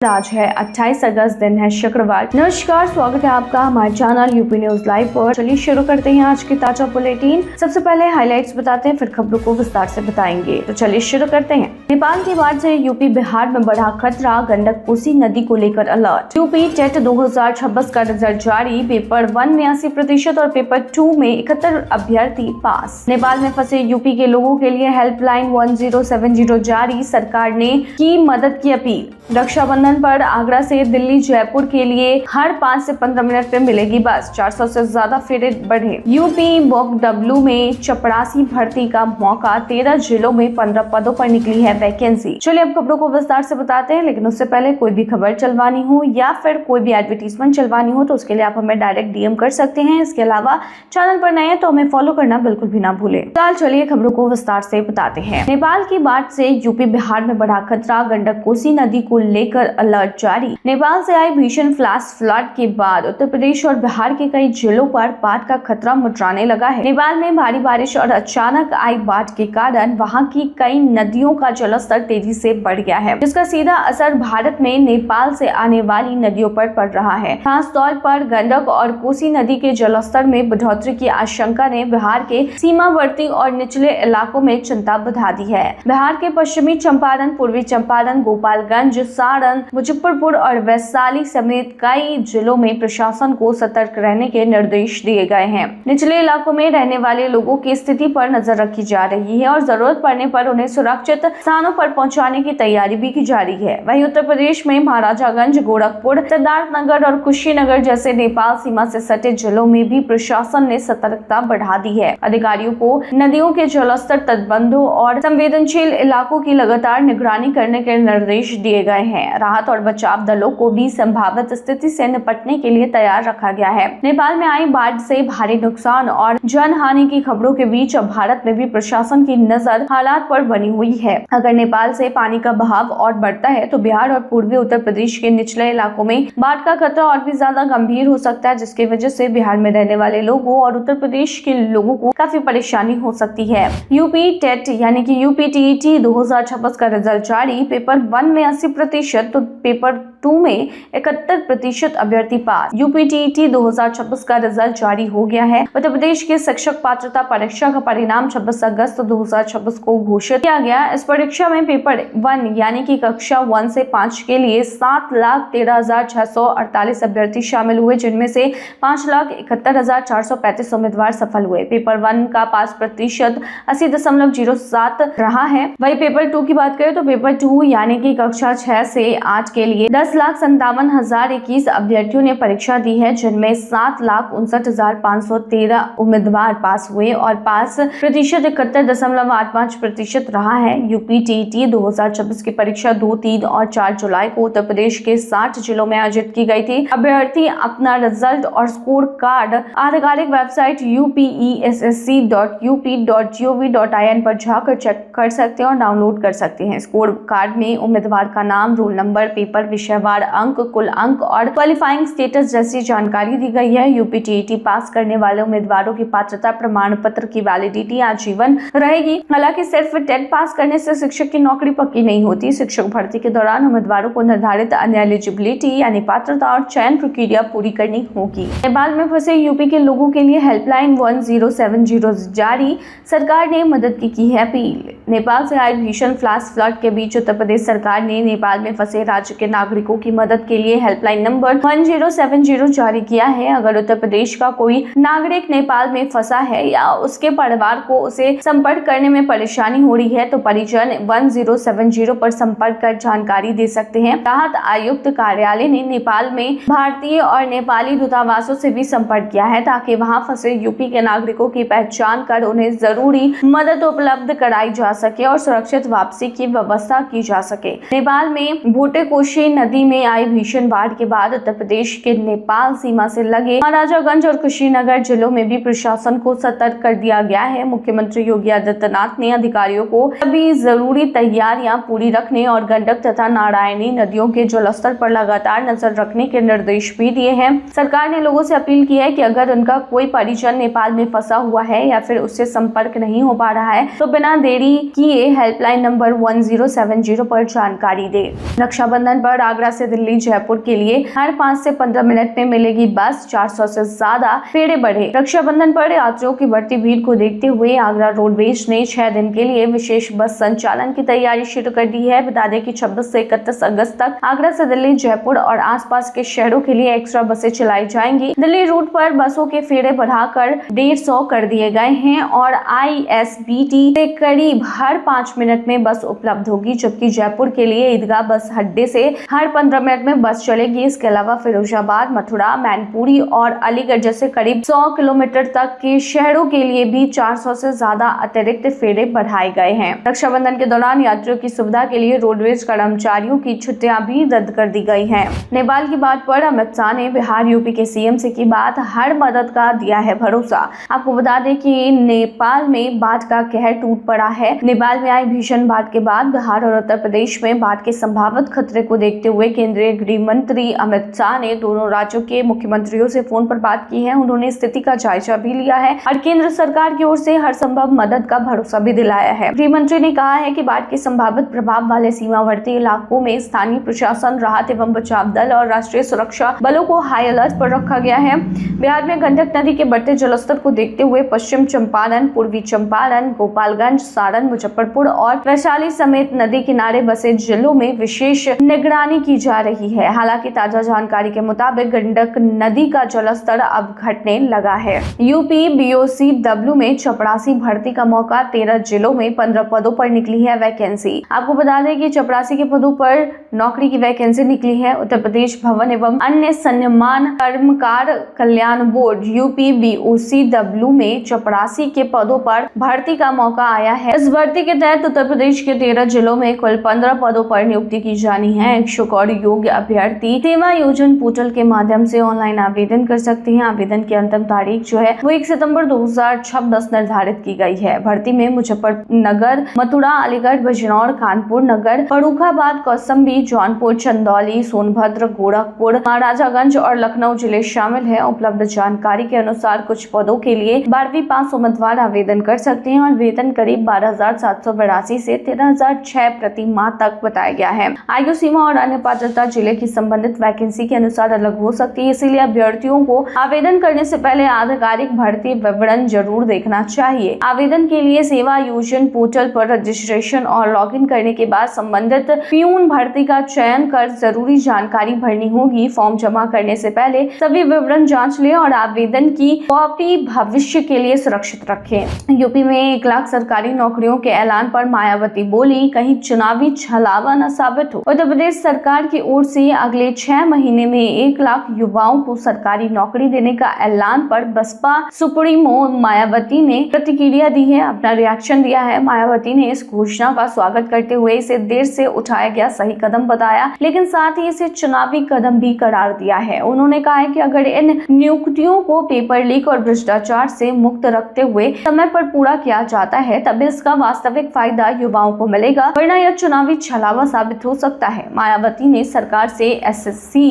आज है 28 अगस्त, दिन है शुक्रवार। नमस्कार, स्वागत है आपका हमारे चैनल यूपी न्यूज लाइव पर। चलिए शुरू करते हैं आज की ताजा बुलेटिन। सबसे पहले हाइलाइट्स बताते हैं, फिर खबरों को विस्तार से बताएंगे। तो चलिए शुरू करते हैं। नेपाल की बाढ़ से यूपी बिहार में बढ़ा खतरा, गंडक कोसी नदी को लेकर अलर्ट। यूपी टेट 2026 का रिजल्ट जारी। पेपर 1 में 80% और पेपर 2 में 71 अभ्यर्थी पास। नेपाल में फंसे यूपी के लोगों के लिए हेल्पलाइन 1070 जारी। सरकार ने की मदद की अपील। रक्षाबंधन पर आगरा से दिल्ली जयपुर के लिए हर 5 से 15 मिनट में मिलेगी बस। 400 से ज्यादा फेरे बढ़े। यूपी BOCW में चपरासी भर्ती का मौका। 13 जिलों में 15 पदों पर निकली है वैकेंसी। चलिए अब खबरों को विस्तार से बताते हैं, लेकिन उससे पहले कोई भी खबर चलवानी हो या फिर कोई भी एडवर्टीजमेंट चलवानी हो तो उसके लिए आप हमें डायरेक्ट DM कर सकते हैं। इसके अलावा चैनल पर नए हैं तो हमें फॉलो करना बिल्कुल भी ना भूलें। फिलहाल चलिए खबरों को विस्तार से बताते हैं। नेपाल की बाढ़ से यूपी बिहार में बढ़ा खतरा, गंडक कोसी नदी को लेकर अलर्ट जारी। नेपाल से आई भीषण फ्लैश फ्लड के बाद उत्तर प्रदेश और बिहार के कई जिलों पर बाढ़ का खतरा मंडराने लगा है। नेपाल में भारी बारिश और अचानक आई बाढ़ के कारण वहां की कई नदियों का जलस्तर तेजी से बढ़ गया है, जिसका सीधा असर भारत में नेपाल से आने वाली नदियों पर पड़ रहा है। खास तौर पर गंडक और कोसी नदी के जलस्तर में बढ़ोतरी की आशंका ने बिहार के सीमावर्ती और निचले इलाकों में चिंता बढ़ा दी है। बिहार के पश्चिमी चंपारण, पूर्वी चंपारण, गोपालगंज, सारण, मुजफ्फरपुर और वैशाली समेत कई जिलों में प्रशासन को सतर्क रहने के निर्देश दिए गए हैं। निचले इलाकों में रहने वाले लोगों की स्थिति पर नजर रखी जा रही है और जरूरत पड़ने पर उन्हें सुरक्षित स्थानों पर पहुंचाने की तैयारी भी की जा रही है। वहीं उत्तर प्रदेश में महाराजागंज, गोरखपुर, सिद्धार्थनगर और कुशीनगर जैसे नेपाल सीमा से सटे जिलों में भी प्रशासन ने सतर्कता बढ़ा दी है। अधिकारियों को नदियों के जलस्तर, तटबंधों और संवेदनशील इलाकों की लगातार निगरानी करने के निर्देश दिए गए हैं। राहत और बचाव दलों को भी संभावित स्थिति से निपटने के लिए तैयार रखा गया है। नेपाल में आई बाढ़ से भारी नुकसान और जन हानि की खबरों के बीच अब भारत में भी प्रशासन की नजर हालात पर बनी हुई है। अगर नेपाल से पानी का बहाव और बढ़ता है तो बिहार और पूर्वी उत्तर प्रदेश के निचले इलाकों में बाढ़ का खतरा और भी ज्यादा गंभीर हो सकता है, जिसकी वजह से बिहार में रहने वाले लोगों और उत्तर प्रदेश के लोगों को काफी परेशानी हो सकती है। यूपी टेट यानी कि यूपी TET 2026 का रिजल्ट जारी। पेपर 1 में 80% तो पेपर 2 में 71% अभ्यर्थी पास। यूपी TET 2026 का रिजल्ट जारी हो गया है। उत्तर प्रदेश के शिक्षक पात्रता परीक्षा का परिणाम 26 अगस्त 2026 को घोषित किया गया। इस परीक्षा में पेपर 1 यानी कि कक्षा 1 से 5 के लिए 7,13,648 अभ्यर्थी शामिल हुए, जिनमें से 5,71,435 उम्मीदवार सफल हुए। पेपर 1 का पास प्रतिशत 80.07 रहा है। वही पेपर 2 की बात करें तो पेपर 2 यानी कि कक्षा 6 से 8 के लिए 10,57,021 अभ्यर्थियों ने परीक्षा दी है, जिनमें 7,59,513 उम्मीदवार पास हुए और पास प्रतिशत 71.85% रहा है। यूपी TET 2026 की परीक्षा 2, 3 और 4 जुलाई को उत्तर प्रदेश के 60 जिलों में आयोजित की गई थी। अभ्यर्थी अपना रिजल्ट और स्कोर कार्ड आधिकारिक वेबसाइट upessc.up.gov.in पर जाकर चेक कर सकते हैं और डाउनलोड कर सकते हैं। स्कोर कार्ड में उम्मीदवार का नाम, रोल नंबर, पेपर, विषयवार अंक, कुल अंक और क्वालिफाइंग स्टेटस जैसी जानकारी दी गई है। यूपी TET पास करने वाले उम्मीदवारों की पात्रता प्रमाण पत्र की वैलिडिटी आजीवन रहेगी। हालांकि सिर्फ टेट पास करने से शिक्षक की नौकरी पक्की नहीं होती। शिक्षक भर्ती के दौरान उम्मीदवारों को निर्धारित अन्य एलिजिबिलिटी यानी पात्रता और चयन प्रक्रिया पूरी करनी होगी। नेपाल में फंसे यूपी के लोगों के लिए हेल्पलाइन 1070 जारी। सरकार ने मदद की है अपील। नेपाल से आए भीषण फ्लैश फ्लड के बीच उत्तर प्रदेश सरकार ने नेपाल में फंसे राज्य के नागरिकों की मदद के लिए हेल्पलाइन नंबर 1070 जारी किया है। अगर उत्तर प्रदेश का कोई नागरिक नेपाल में फंसा है या उसके परिवार को उसे संपर्क करने में परेशानी हो रही है तो परिजन 1070 पर संपर्क कर जानकारी दे सकते हैं। राहत आयुक्त कार्यालय ने नेपाल में भारतीय और नेपाली दूतावासों से भी संपर्क किया है ताकि वहां फंसे यूपी के नागरिकों की पहचान कर उन्हें जरूरी मदद उपलब्ध कराई जा सके और सुरक्षित वापसी की व्यवस्था की जा सके। नेपाल में भोटेकोशी नदी में आई भीषण बाढ़ के बाद उत्तर प्रदेश के नेपाल सीमा से लगे महाराजागंज और कुशीनगर जिलों में भी प्रशासन को सतर्क कर दिया गया है। मुख्यमंत्री योगी आदित्यनाथ ने अधिकारियों को सभी जरूरी तैयारियां पूरी रखने और गंडक तथा नारायणी नदियों के जलस्तर पर लगातार नजर रखने के निर्देश भी दिए हैं। सरकार ने लोगों से अपील की है कि अगर उनका कोई परिजन नेपाल में फंसा हुआ है या फिर उससे संपर्क नहीं हो पा रहा है तो बिना देरी किए हेल्पलाइन नंबर 1070 पर जानकारी दे। रक्षा रक्षाबंधन पर आगरा से दिल्ली जयपुर के लिए हर 5 से 15 मिनट में मिलेगी बस। 400 से ज्यादा फेरे बढ़े। रक्षाबंधन पर यात्रियों की बढ़ती भीड़ को देखते हुए आगरा रोडवेज ने 6 दिन के लिए विशेष बस संचालन की तैयारी शुरू कर दी है। बता दें कि 26 से 31 अगस्त तक आगरा से दिल्ली जयपुर और आसपास के शहरों के लिए एक्स्ट्रा बसें चलाई जाएंगी। दिल्ली रूट पर बसों के फेरे बढ़ाकर 150 कर दिए गए हैं और ISBT से करीब हर 5 मिनट में बस उपलब्ध होगी, जबकि जयपुर के लिए ईदगाह बस अड्डे से हर 15 मिनट में बस चलेगी। इसके अलावा फिरोजाबाद, मथुरा, मैनपुरी और अलीगढ़ जैसे करीब 100 किलोमीटर तक के शहरों के लिए भी 400 से ज्यादा अतिरिक्त फेरे बढ़ाए गए हैं। रक्षाबंधन के दौरान यात्रियों की सुविधा के लिए रोडवेज कर्मचारियों की छुट्टियां भी रद्द कर दी गई हैं। नेपाल की बात पर अमित शाह ने बिहार यूपी के CM से की बात, हर मदद का दिया है भरोसा। आपको बता दें कि नेपाल में बाढ़ का कहर टूट पड़ा है। नेपाल में आई भीषण बाढ़ के बाद बिहार और उत्तर प्रदेश में बाढ़ के संभावित खतरे को देखते हुए केंद्रीय गृह मंत्री अमित शाह ने दोनों राज्यों के मुख्यमंत्रियों से फोन पर बात की है। उन्होंने स्थिति का जायजा भी लिया है और केंद्र सरकार की ओर से हर संभव मदद का भरोसा भी दिलाया है। गृह मंत्री ने कहा है कि बाढ़ के संभावित प्रभाव वाले सीमावर्ती इलाकों में स्थानीय प्रशासन, राहत एवं बचाव दल और राष्ट्रीय सुरक्षा बलों को हाई अलर्ट पर रखा गया है। बिहार में गंडक नदी के बढ़ते जलस्तर को देखते हुए पश्चिम चंपारण, पूर्वी चंपारण, गोपालगंज, सारण, मुजफ्फरपुर और वैशाली समेत नदी किनारे बसे जिलों में विशेष निगरानी की जा रही है। हालांकि ताजा जानकारी के मुताबिक गंडक नदी का जलस्तर अब घटने लगा है। यूपी BOCW में चपरासी भर्ती का मौका, 13 जिलों में 15 पदों पर निकली है वैकेंसी। आपको बता दें कि चपरासी के पदों पर नौकरी की वैकेंसी निकली है। उत्तर प्रदेश भवन एवं अन्य सन्मान कर्मकार कल्याण बोर्ड UP BOCW में चपरासी के पदों पर भर्ती का मौका आया है। इस भर्ती के तहत उत्तर प्रदेश के 13 जिलों में कुल 15 पदों पर नियुक्ति की जानी है। इच्छुक और योग्य अभ्यर्थी सेवा योजन पोर्टल के माध्यम से ऑनलाइन आवेदन कर सकते हैं। आवेदन की अंतिम तारीख जो है वो 1 सितंबर 2026 निर्धारित की गई है। भर्ती में मुजफ्फरनगर, मथुरा, अलीगढ़, बिजनौर, कानपुर नगर, फर्रुखाबाद, कौशाम्बी, जौनपुर, चंदौली, सोनभद्र, गोरखपुर, महाराजागंज और लखनऊ जिले शामिल है। उपलब्ध जानकारी के अनुसार कुछ पदों के लिए 12वीं पास उम्मीदवार आवेदन कर सकते हैं और वेतन करीब 12,782 से 13,006 प्रति माह तक बताया गया है। आयु सीमा और अन्य पात्रता जिले की संबंधित वैकेंसी के अनुसार अलग हो सकती है, इसीलिए अभ्यर्थियों को आवेदन करने से पहले आधिकारिक भर्ती विवरण जरूर देखना चाहिए। आवेदन के लिए सेवा योजन पोर्टल पर रजिस्ट्रेशन और लॉगिन करने के बाद संबंधित प्यून भर्ती का चयन कर जरूरी जानकारी भरनी होगी। फॉर्म जमा करने से पहले सभी विवरण जांच लें और आवेदन की कॉपी भविष्य के लिए सुरक्षित रखें। यूपी में 1 लाख सरकारी नौकरियों के ऐलान पर मायावती बोली, कहीं चुनावी छलावा न साबित हो। उत्तर प्रदेश सरकार की ओर से अगले 6 महीने में 1 लाख युवाओं को सरकारी नौकरी देने का ऐलान पर बसपा सुप्रीमो मायावती ने प्रतिक्रिया दी है, अपना रिएक्शन दिया है। मायावती ने इस घोषणा का स्वागत करते हुए इसे देर से उठाया गया सही कदम बताया, लेकिन साथ ही इसे चुनावी कदम भी करार दिया है। उन्होंने कहा है कि अगर इन नियुक्तियों को पेपर लीक और भ्रष्टाचार से मुक्त रखते हुए समय पर पूरा किया जाता है तब इसका वास्तविक फायदा युवाओं को मिलेगा, वरना यह चुनावी छलावा साबित हो सकता है। मायावती ने सरकार से SC,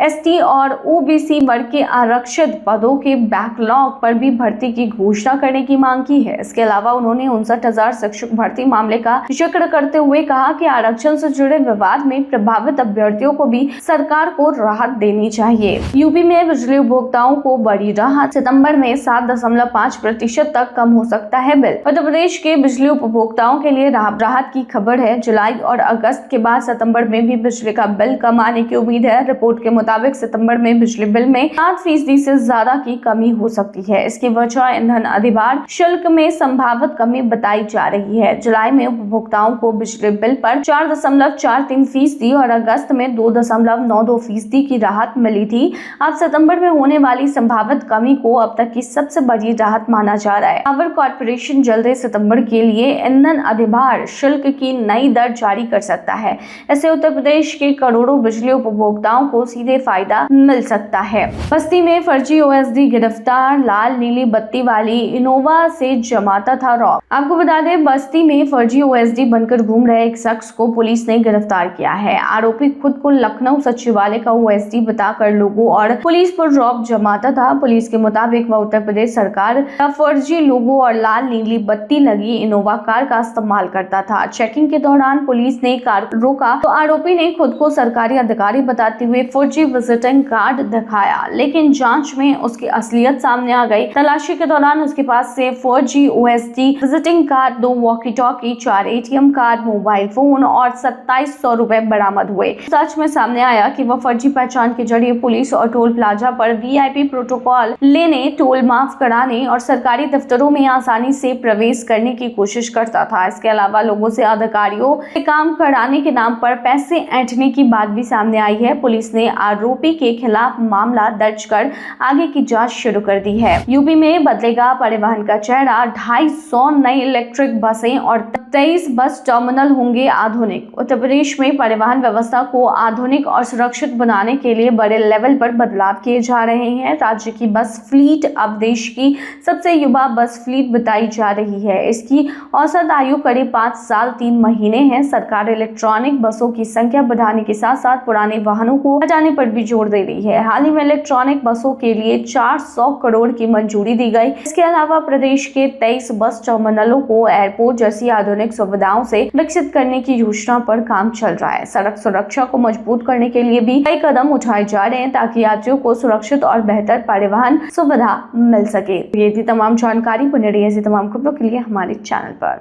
ST और OBC वर्ग के आरक्षित पदों के बैकलॉग पर भी भर्ती की घोषणा करने की मांग की है। इसके अलावा उन्होंने 59,000 शिक्षक भर्ती मामले का जिक्र करते हुए कहा कि आरक्षण से जुड़े विवाद में प्रभावित अभ्यर्थियों को भी सरकार को राहत देनी चाहिए। यूपी में बिजली उपभोक्ताओं को बड़ी राहत, सितंबर में 7.5% तक कम हो सकता है बिल। उत्तर प्रदेश के बिजली उपभोक्ताओं के लिए राहत की खबर है। जुलाई और अगस्त के बाद सितंबर में भी बिजली का बिल कम आने की उम्मीद है। रिपोर्ट के मुताबिक सितंबर में बिजली बिल में 7% से ज्यादा की कमी हो सकती है। इसकी वजह ईंधन अधिभार शुल्क में संभावित कमी बताई जा रही है। जुलाई में उपभोक्ताओं को बिजली बिल पर 4.43% और अगस्त में 2.92% की राहत मिली थी। अब सितंबर में होने वाली संभावित कमी को अब तक की सबसे बड़ी राहत माना जा रहा है। पावर कॉर्पोरेशन जल्द ही सितंबर के लिए ईंधन अधिभार शुल्क की नई दर जारी कर सकता है। इससे उत्तर प्रदेश के करोड़ों बिजली उपभोक्ताओं को सीधे फायदा मिल सकता है। बस्ती में फर्जी OSD गिरफ्तार, लाल नीली बत्ती वाली इनोवा से जमाता था रॉब। आपको बता दें, बस्ती में फर्जी OSD बनकर घूम रहे एक शख्स को पुलिस ने गिरफ्तार किया है। आरोपी खुद को लखनऊ सचिवालय का OSD बताकर लोगों और पुलिस पर रॉब जमाता था। पुलिस के मुताबिक वह उत्तर प्रदेश सरकार का फर्जी लोगो और लाल नीली बत्ती लगी इनोवा कार का इस्तेमाल करता था। चेकिंग के दौरान पुलिस ने कार रोका तो आरोपी ने खुद को सरकारी अधिकारी बताते हुए फर्जी विजिटिंग कार्ड दिखाया, लेकिन जांच में उसकी असलियत सामने आ गई। तलाशी के दौरान उसके पास से फर्जी OSD visiting card, 2 walkie talkie, 4 ATM card, mobile phone और 2700 रुपए बरामद हुए। सच में सामने आया कि वह फर्जी पहचान के जरिए पुलिस और टोल प्लाजा पर VIP प्रोटोकॉल लेने, टोल माफ कराने और सरकारी दफ्तरों में आसानी से प्रवेश करने की कोशिश करता था। इसके अलावा लोगों से अधिकारियों से काम कराने के नाम पर पैसे ऐंठने की बात भी सामने आई है। पुलिस ने आरोपी के खिलाफ मामला दर्ज कर आगे की जांच शुरू कर दी है। यूपी में बदलेगा परिवहन का चेहरा, 250 नई इलेक्ट्रिक बसें और 23 बस टर्मिनल होंगे आधुनिक। उत्तर प्रदेश में परिवहन व्यवस्था को आधुनिक और सुरक्षित बनाने के लिए बड़े लेवल पर बदलाव किए जा रहे हैं। राज्य की बस फ्लीट अब देश की सबसे युवा बस फ्लीट बताई जा रही है। इसकी औसत आयु करीब 5 साल 3 महीने है। सरकार इलेक्ट्रॉनिक बसों की संख्या बढ़ाने के साथ साथ पुराने वाहनों को हटाने पर भी जोर दे रही है। हाल ही में इलेक्ट्रॉनिक बसों के लिए 400 करोड़ की मंजूरी दी गई। इसके अलावा प्रदेश के 23 बस टर्मिनलों को एयरपोर्ट जैसी आधुनिक सुविधाओं से विकसित करने की योजना पर काम चल रहा है। सड़क सुरक्षा को मजबूत करने के लिए भी कई कदम उठाए जा रहे हैं ताकि यात्रियों को सुरक्षित और बेहतर परिवहन सुविधा मिल सके। ये थी तमाम जानकारी। बने रहिए ऐसी तमाम खबरों के लिए हमारे चैनल पर।